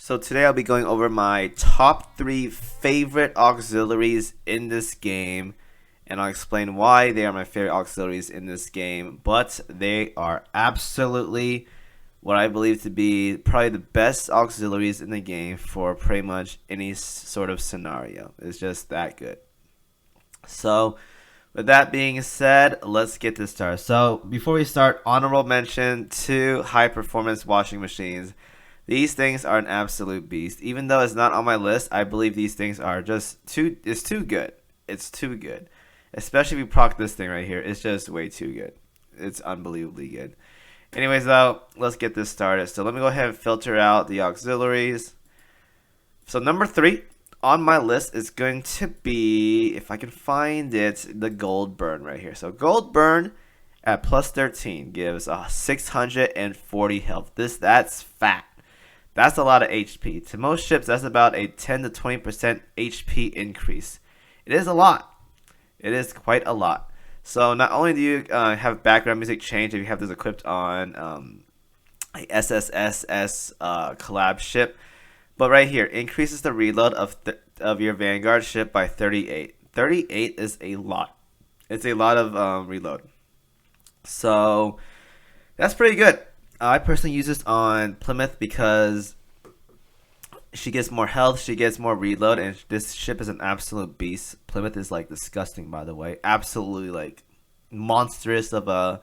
So today I'll be going over my top 3 favorite auxiliaries in this game, and I'll explain why they are my favorite auxiliaries in this game, but they are absolutely what I believe to be probably the best auxiliaries in the game for pretty much any sort of scenario. It's just that good. So with that being said, let's get this started. So before we start, honorable mention to high performance washing machines. These things are an absolute beast. Even though it's not on my list, I believe these things are just it's too good. It's too good. Especially if you proc this thing right here. It's just way too good. It's unbelievably good. Anyways though, let's get this started. So let me go ahead and filter out the auxiliaries. So number 3 on my list is going to be, if I can find it, the gold burn right here. So gold burn at plus 13 gives 640 health. That's fat. That's a lot of HP. To most ships, that's about a 10 to 20% HP increase. It is a lot. It is quite a lot. So not only do you have background music change if you have this equipped on a SSSS collab ship, but right here increases the reload of your Vanguard ship by 38. 38 is a lot. It's a lot of reload. So that's pretty good. I personally use this on Plymouth because she gets more health, she gets more reload, and this ship is an absolute beast. Plymouth is like disgusting, by the way. Absolutely like monstrous of a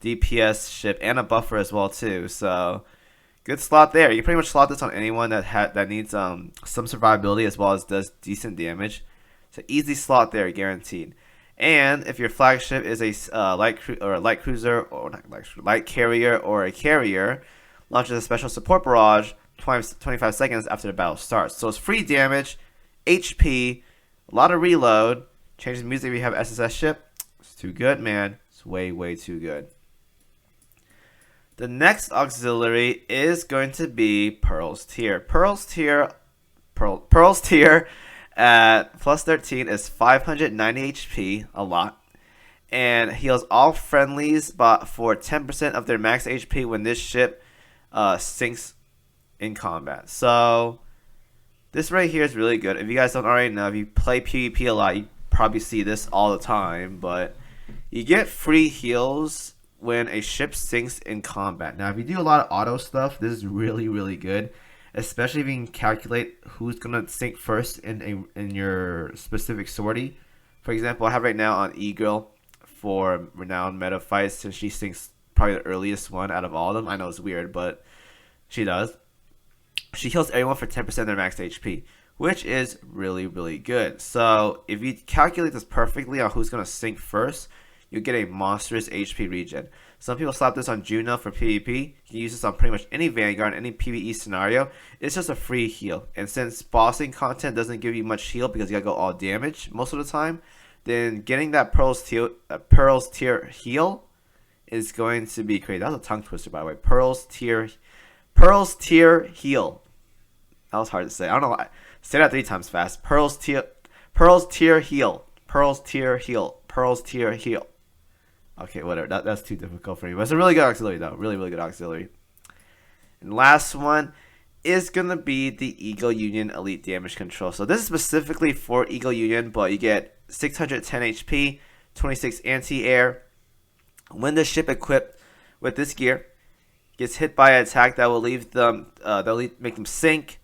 DPS ship and a buffer as well too. So good slot there. You can pretty much slot this on anyone that needs some survivability as well as does decent damage. So easy slot there, guaranteed. And if your flagship is a light cruiser or not light carrier or a carrier, launches a special support barrage 25 seconds after the battle starts. So it's free damage, HP, a lot of reload. Changes music if you have SSS ship. It's too good, man. It's way too good. The next auxiliary is going to be Pearl's Tear. Pearl's Tear at plus 13 is 590 HP, a lot, and heals all friendlies for 10% of their max HP when this ship sinks in combat. So this right here is really good. If you guys don't already know, if you play PvP a lot, you probably see this all the time, but you get free heals when a ship sinks in combat. Now if you do a lot of auto stuff, this is really good. Especially if you can calculate who's gonna sink first in your specific sortie. For example, I have right now on Eagle for renowned meta fights, since she sinks probably the earliest one out of all of them. I know it's weird, but she does. She heals everyone for 10% of their max HP, which is really good. So if you calculate this perfectly on who's gonna sink first, you get a monstrous HP regen. Some people slap this on Juno for PvP. You can use this on pretty much any Vanguard, any PvE scenario. It's just a free heal. And since bossing content doesn't give you much heal because you gotta go all damage most of the time, then getting that Pearl's Tear heal is going to be crazy. That was a tongue twister, by the way. Pearl's Tear heal. That was hard to say. I don't know why. Say that 3 times fast. Pearl's Tear heal. Pearl's Tear heal. Pearl's Tear heal. Okay, whatever. That's too difficult for me. But it's a really good auxiliary, though. Really good auxiliary. And last one is going to be the Eagle Union Elite Damage Control. So this is specifically for Eagle Union, but you get 610 HP, 26 anti-air. When the ship equipped with this gear gets hit by an attack that will make them sink,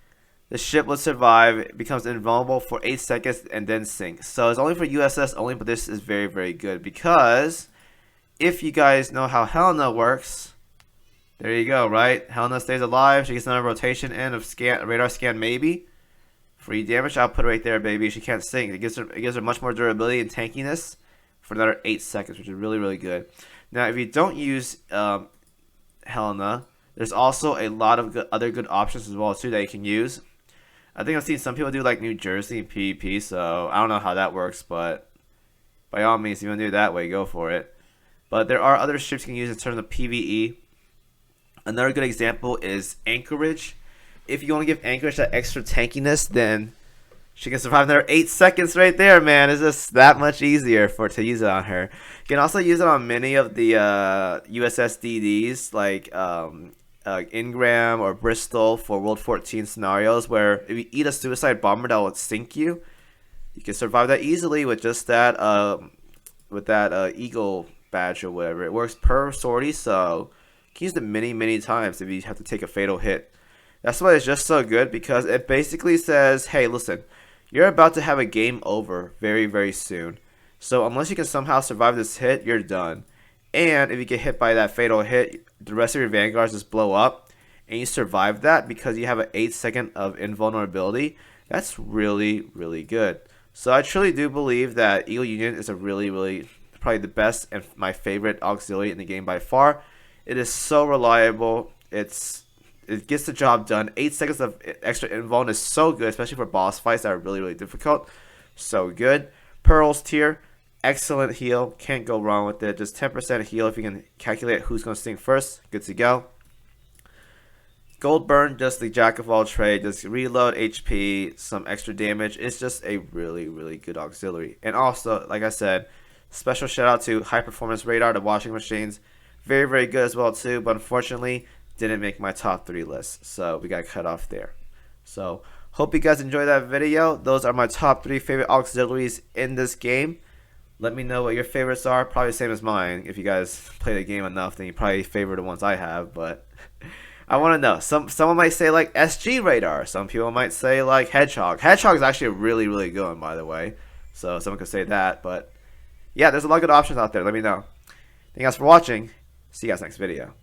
the ship will survive. It becomes invulnerable for 8 seconds and then sinks. So it's only for USS only, but this is very good because if you guys know how Helena works, there you go, right? Helena stays alive. She gets another rotation and of radar scan maybe. Free damage output right there, baby. She can't sink. It gives her much more durability and tankiness for another 8 seconds, which is really good. Now, if you don't use Helena, there's also a lot of other good options as well too that you can use. I think I've seen some people do like New Jersey and PvP, so I don't know how that works, but by all means, if you want to do it that way, go for it. But there are other ships you can use in terms of PvE. Another good example is Anchorage. If you want to give Anchorage that extra tankiness, then she can survive another 8 seconds right there, man. It's just that much easier to use it on her. You can also use it on many of the USS DDs, like Ingram or Bristol for World 14 scenarios, where if you eat a suicide bomber that will sink you, you can survive that easily with just that eagle badge or whatever. It works per sortie, so you can use it many times if you have to take a fatal hit. That's why it's just so good, because it basically says, hey, listen, you're about to have a game over very soon. So unless you can somehow survive this hit, you're done. And if you get hit by that fatal hit, the rest of your vanguards just blow up, and you survive that because you have an 8-second of invulnerability. That's really good. So I truly do believe that Eagle Union is a really probably the best and my favorite auxiliary in the game by far. It is so reliable. It gets the job done. 8 seconds of extra invuln is so good, especially for boss fights that are really difficult. So good. Pearls tier, excellent heal. Can't go wrong with it. Just 10% heal if you can calculate who's going to sting first. Good to go. Gold burn, just the jack of all trades. Just reload HP, some extra damage. It's just a really good auxiliary. And also, like I said, special shout out to High Performance Radar, the washing machines. Very good as well too, but unfortunately didn't make my top 3 list, so we got cut off there. So hope you guys enjoyed that video. Those are my top 3 favorite auxiliaries in this game. Let me know what your favorites are. Probably the same as mine. If you guys play the game enough, then you probably favor the ones I have, but I want to know. Someone might say like SG Radar. Some people might say like Hedgehog. Hedgehog is actually a really good one, by the way. So someone could say that, but yeah, there's a lot of good options out there. Let me know. Thank you guys for watching. See you guys next video.